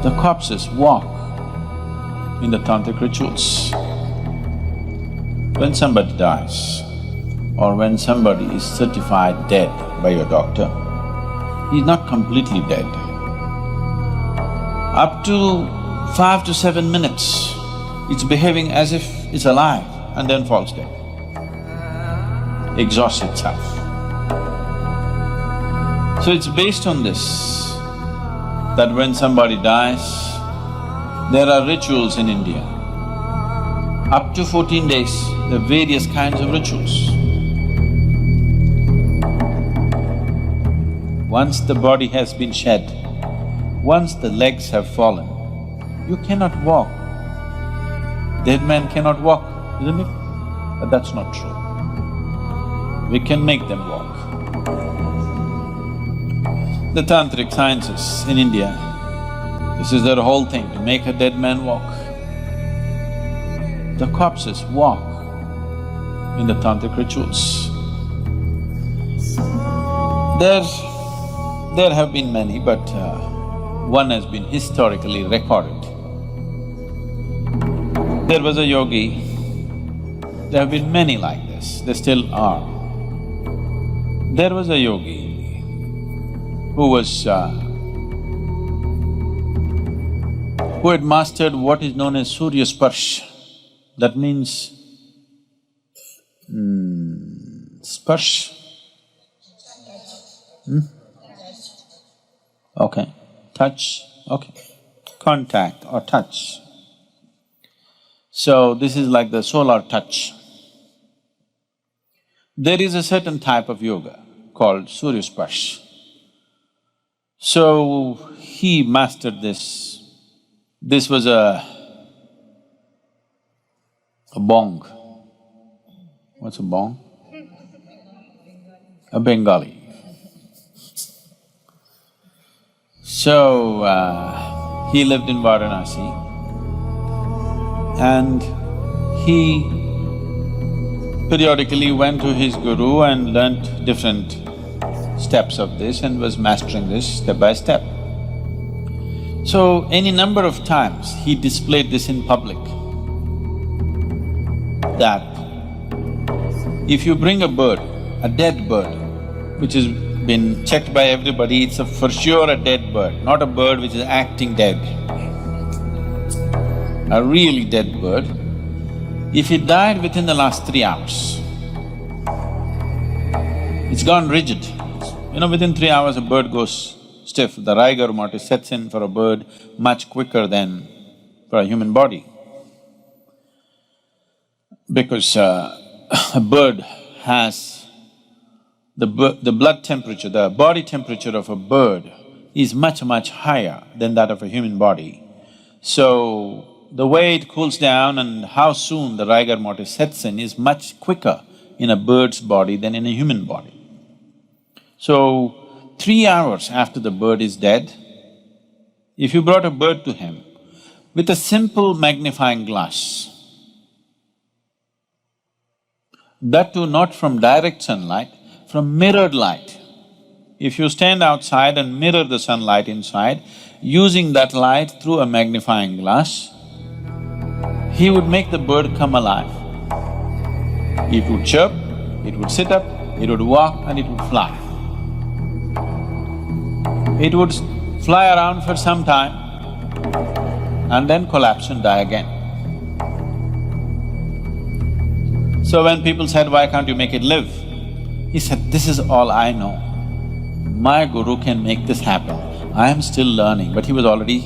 The corpses walk in the tantric rituals. When somebody dies or when somebody is certified dead by your doctor, he's not completely dead. Up to 5 to 7 minutes, it's behaving as if it's alive and then falls dead, exhausts itself. So it's based on this that when somebody dies, there are rituals in India. Up to 14 days, there are various kinds of rituals. Once the body has been shed, once the legs have fallen, you cannot walk. Dead men cannot walk, isn't it? But that's not true. We can make them walk. The tantric sciences in India, this is their whole thing, to make a dead man walk. The corpses walk in the tantric rituals. There have been many, but one has been historically recorded. There was a yogi, there have been many like this, there still are. There was a yogi who had mastered what is known as Surya Sparsh. That means… Sparsh? Okay, touch, okay, contact or touch. So this is like the solar touch. There is a certain type of yoga called Surya Sparsh. So he mastered this. This was a bong. What's a bong? A Bengali. So, he lived in Varanasi and he periodically went to his guru and learnt different steps of this and was mastering this step by step. So, any number of times he displayed this in public, that if you bring a bird, a dead bird, which has been checked by everybody, it's for sure a dead bird, not a bird which is acting dead. A really dead bird, if it died within the last 3 hours, it's gone rigid. You know, within 3 hours a bird goes stiff. The rigor mortis sets in for a bird much quicker than for a human body. Because a bird has… the blood temperature, the body temperature of a bird is much, much higher than that of a human body. So, the way it cools down and how soon the rigor mortis sets in is much quicker in a bird's body than in a human body. So, 3 hours after the bird is dead, if you brought a bird to him with a simple magnifying glass, that too not from direct sunlight, from mirrored light. If you stand outside and mirror the sunlight inside, using that light through a magnifying glass, he would make the bird come alive. It would chirp, it would sit up, it would walk and it would fly. It would fly around for some time and then collapse and die again. So when people said, why can't you make it live? He said, this is all I know. My guru can make this happen. I am still learning, but he was already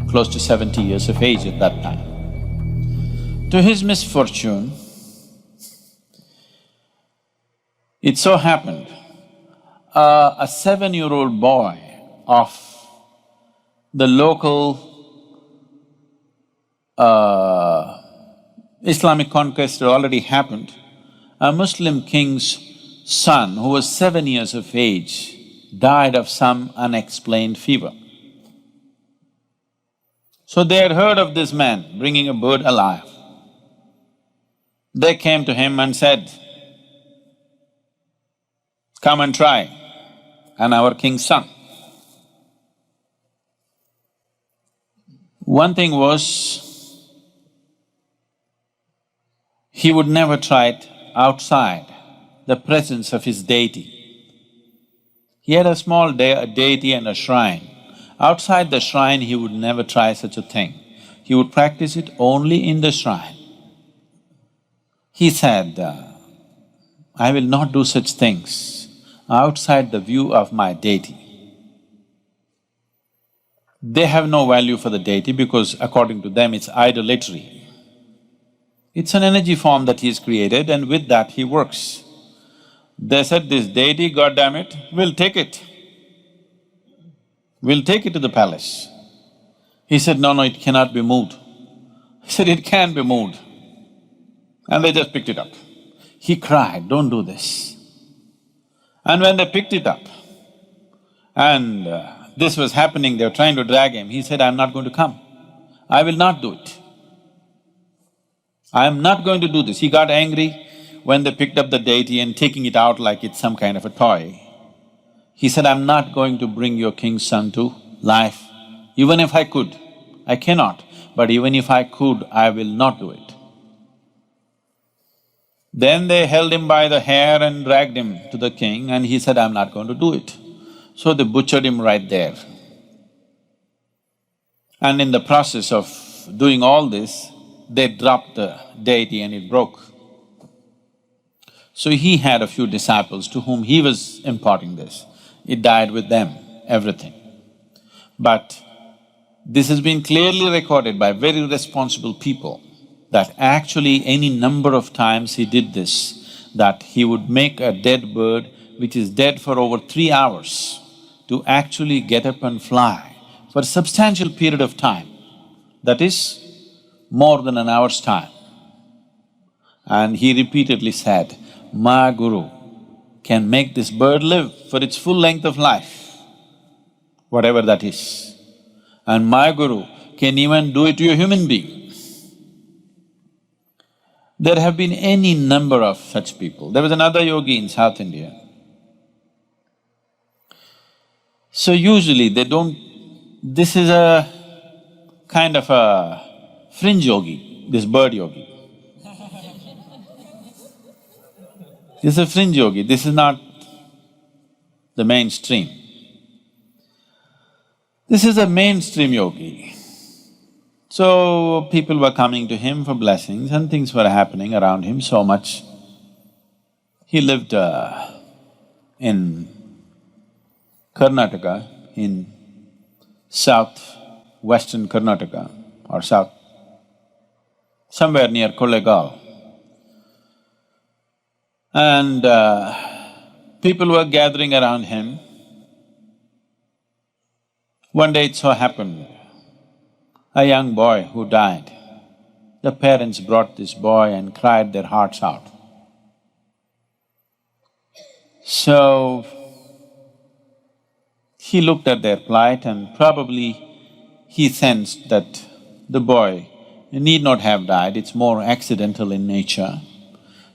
close to 70 years of age at that time. To his misfortune, it so happened, a 7-year-old boy of the local Islamic conquest had already happened. A Muslim king's son, who was 7 years of age, died of some unexplained fever. So they had heard of this man bringing a bird alive. They came to him and said, come and try, and our king's son. One thing was, he would never try it outside the presence of his deity. He had a small deity and a shrine. Outside the shrine, he would never try such a thing. He would practice it only in the shrine. He said, I will not do such things outside the view of my deity. They have no value for the deity because according to them it's idolatry. It's an energy form that he's created and with that he works. They said, this deity, God damn it, we'll take it. We'll take it to the palace. He said, no, it cannot be moved. He said, it can be moved. And they just picked it up. He cried, don't do this. And when they picked it up and this was happening, they were trying to drag him, he said, I'm not going to come. I will not do it. I am not going to do this. He got angry when they picked up the deity and taking it out like it's some kind of a toy. He said, I'm not going to bring your king's son to life. Even if I could, I cannot, but even if I could, I will not do it. Then they held him by the hair and dragged him to the king and he said, I'm not going to do it. So they butchered him right there. And in the process of doing all this, they dropped the deity and it broke. So he had a few disciples to whom he was imparting this. It died with them, everything. But this has been clearly recorded by very responsible people that actually any number of times he did this, that he would make a dead bird which is dead for over 3 hours to actually get up and fly for a substantial period of time, that is more than an hour's time. And he repeatedly said, my guru can make this bird live for its full length of life, whatever that is. And my guru can even do it to a human being. There have been any number of such people. There was another yogi in South India. So usually they don't… This is a kind of a fringe yogi, this bird yogi. This is a fringe yogi, this is not the mainstream. This is a mainstream yogi. So people were coming to him for blessings and things were happening around him so much. He lived in Karnataka, in south-western Karnataka or somewhere near Kollegal. And people were gathering around him. One day it so happened, a young boy who died. The parents brought this boy and cried their hearts out. So, he looked at their plight and probably he sensed that the boy need not have died, it's more accidental in nature.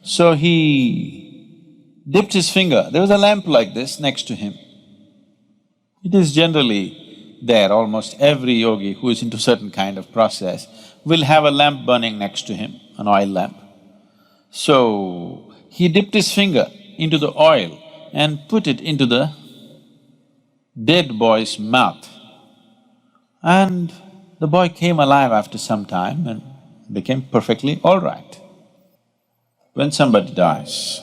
So he dipped his finger, there was a lamp like this next to him. It is generally there, almost every yogi who is into certain kind of process will have a lamp burning next to him, an oil lamp. So, he dipped his finger into the oil and put it into the dead boy's mouth. And the boy came alive after some time and became perfectly all right. When somebody dies,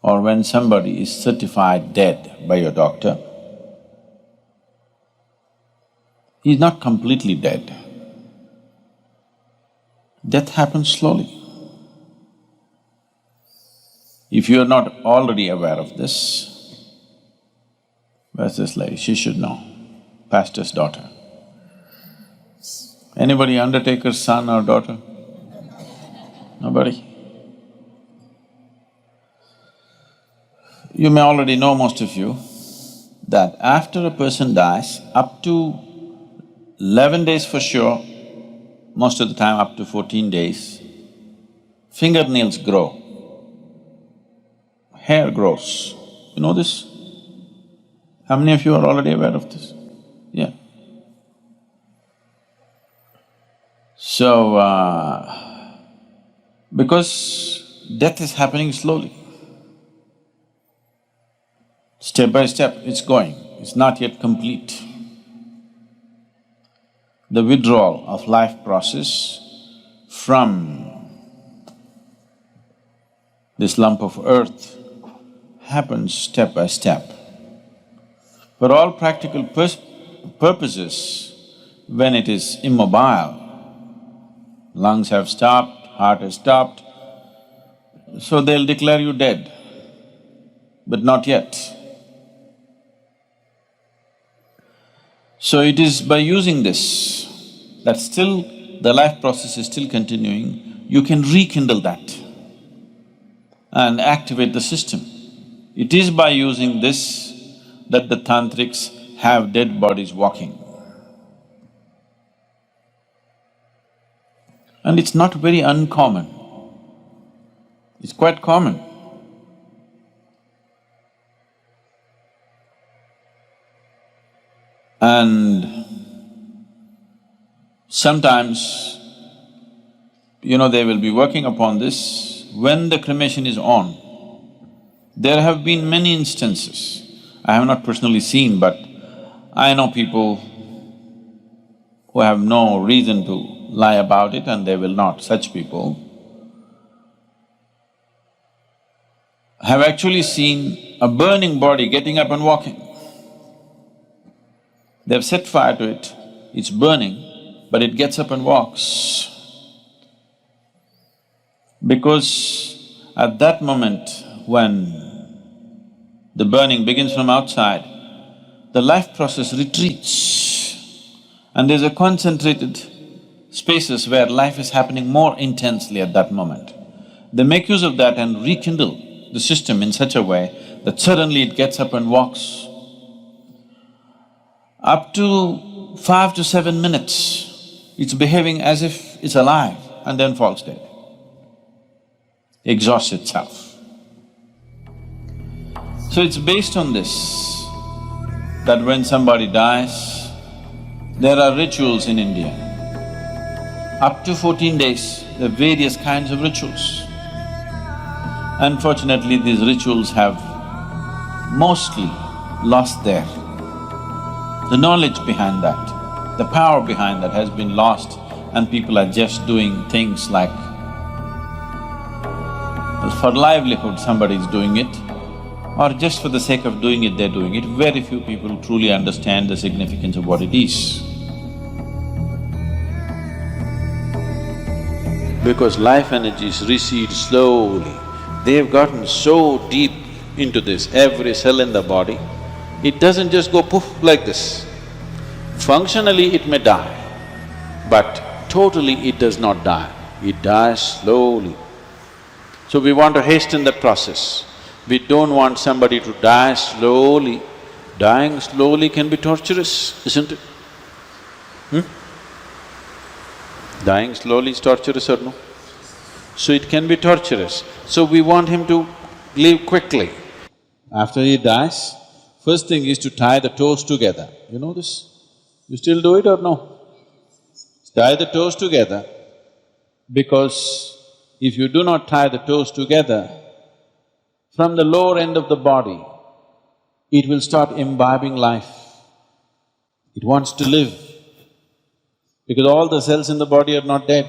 or when somebody is certified dead by your doctor, he's not completely dead. Death happens slowly. If you are not already aware of this, where's this lady? She should know, pastor's daughter. Anybody undertaker's son or daughter? Nobody? You may already know, most of you, that after a person dies, up to 11 days for sure, most of the time up to 14 days, fingernails grow, hair grows. You know this? How many of you are already aware of this? Yeah. So, because death is happening slowly, step by step it's going, it's not yet complete. The withdrawal of life process from this lump of earth happens step by step. For all practical purposes, when it is immobile, lungs have stopped, heart has stopped, so they'll declare you dead, but not yet. So it is by using this that still the life process is still continuing, you can rekindle that and activate the system. It is by using this that the Tantrics have dead bodies walking. And it's not very uncommon, it's quite common. And sometimes, they will be working upon this when the cremation is on. There have been many instances, I have not personally seen, but I know people who have no reason to lie about it and they will not, such people have actually seen a burning body getting up and walking. They've set fire to it, it's burning, but it gets up and walks. Because at that moment when the burning begins from outside, the life process retreats and there's a concentrated spaces where life is happening more intensely at that moment. They make use of that and rekindle the system in such a way that suddenly it gets up and walks. Up to 5 to 7 minutes, it's behaving as if it's alive and then falls dead, exhausts itself. So it's based on this that when somebody dies, there are rituals in India. Up to 14 days, there are various kinds of rituals. Unfortunately, these rituals have mostly lost the knowledge behind that, the power behind that has been lost, and people are just doing things like, for livelihood somebody is doing it, or just for the sake of doing it, they're doing it. Very few people truly understand the significance of what it is. Because life energies recede slowly, they've gotten so deep into this, every cell in the body, it doesn't just go poof like this. Functionally it may die, but totally it does not die, it dies slowly. So we want to hasten that process. We don't want somebody to die slowly. Dying slowly can be torturous, isn't it? Dying slowly is torturous or no? So it can be torturous. So we want him to leave quickly. After he dies, first thing is to tie the toes together. You know this? You still do it or no? Tie the toes together, because if you do not tie the toes together, from the lower end of the body, it will start imbibing life. It wants to live, because all the cells in the body are not dead.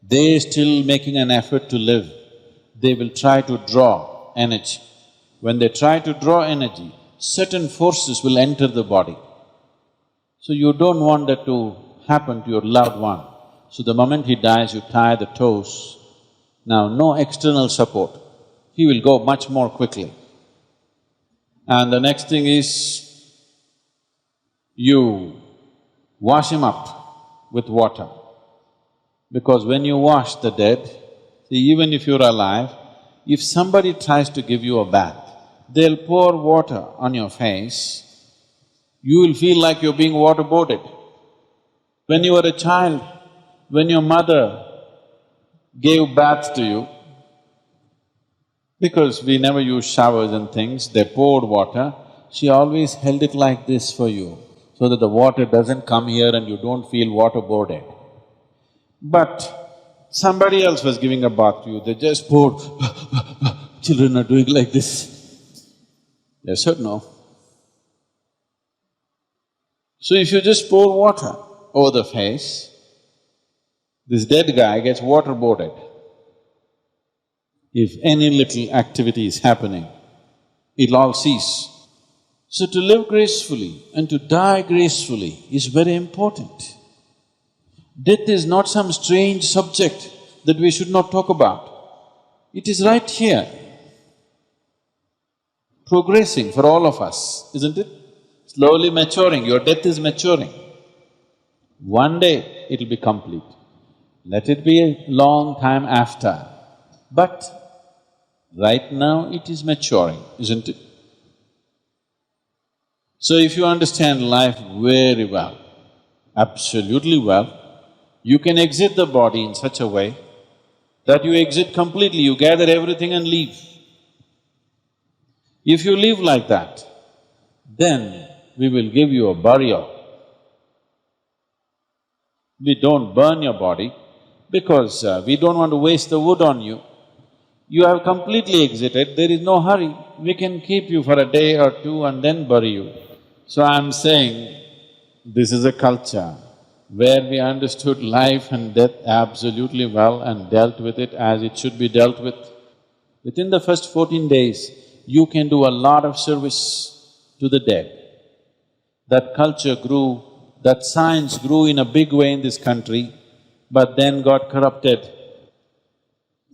They're still making an effort to live. They will try to draw energy. When they try to draw energy, certain forces will enter the body. So you don't want that to happen to your loved one. So the moment he dies, you tie the toes. Now, no external support, he will go much more quickly. And the next thing is, you wash him up with water. Because when you wash the dead, see, even if you're alive, if somebody tries to give you a bath, they'll pour water on your face, you will feel like you're being waterboarded. When you were a child, when your mother gave baths to you, because we never used showers and things, they poured water, she always held it like this for you, so that the water doesn't come here and you don't feel waterboarded. But somebody else was giving a bath to you, they just poured, children are doing like this. Yes or no? So if you just pour water over the face, this dead guy gets waterboarded. If any little activity is happening, it'll all cease. So to live gracefully and to die gracefully is very important. Death is not some strange subject that we should not talk about. It is right here, progressing for all of us, isn't it? Slowly maturing, your death is maturing. One day it'll be complete. Let it be a long time after, but right now it is maturing, isn't it? So if you understand life very well, absolutely well, you can exit the body in such a way that you exit completely, you gather everything and leave. If you live like that, then we will give you a burial. We don't burn your body because we don't want to waste the wood on you. You have completely exited, there is no hurry. We can keep you for a day or two and then bury you. So I'm saying, this is a culture where we understood life and death absolutely well and dealt with it as it should be dealt with. Within the first 14 days, you can do a lot of service to the dead. That culture grew, that science grew in a big way in this country, but then got corrupted.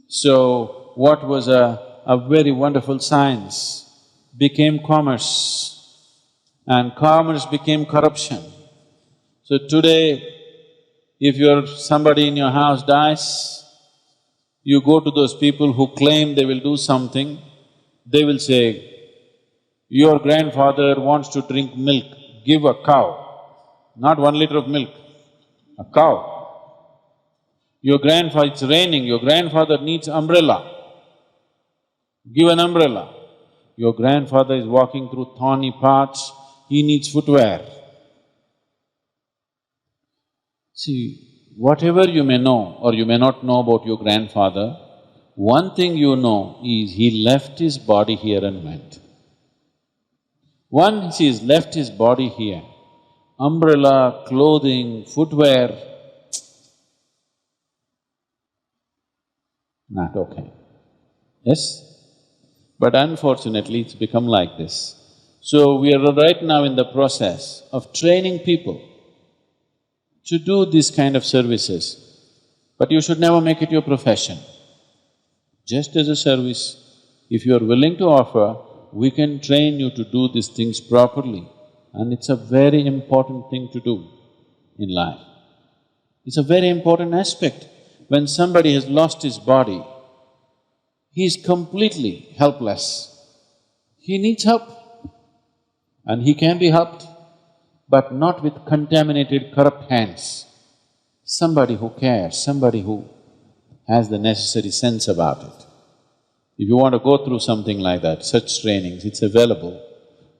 So, what was a very wonderful science became commerce, and commerce became corruption. So today, if somebody in your house dies, you go to those people who claim they will do something, they will say, your grandfather wants to drink milk, give a cow, not 1 liter of milk, a cow. Your grandfather… it's raining, your grandfather needs umbrella, give an umbrella. Your grandfather is walking through thorny paths, he needs footwear. See, whatever you may know or you may not know about your grandfather, one thing you know is he left his body here and went. Once he's left his body here, umbrella, clothing, footwear, not okay. Yes? But unfortunately, it's become like this. So we are right now in the process of training people to do this kind of services, but you should never make it your profession. Just as a service, if you are willing to offer, we can train you to do these things properly, and it's a very important thing to do in life. It's a very important aspect. When somebody has lost his body, he is completely helpless. He needs help, and he can be helped, but not with contaminated, corrupt hands. Somebody who cares, somebody who has the necessary sense about it. If you want to go through something like that, such trainings, it's available.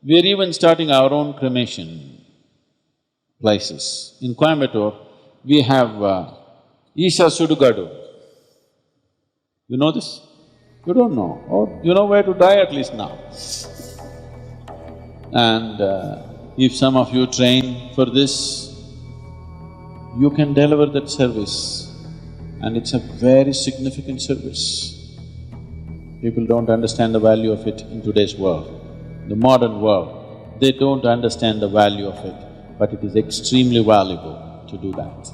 We're even starting our own cremation places. In Coimbatore, we have Isha Sudugadu. You know this? You don't know. Oh, you know where to die at least now. And if some of you train for this, you can deliver that service, and it's a very significant service. People don't understand the value of it in today's world, the modern world. They don't understand the value of it, but it is extremely valuable to do that.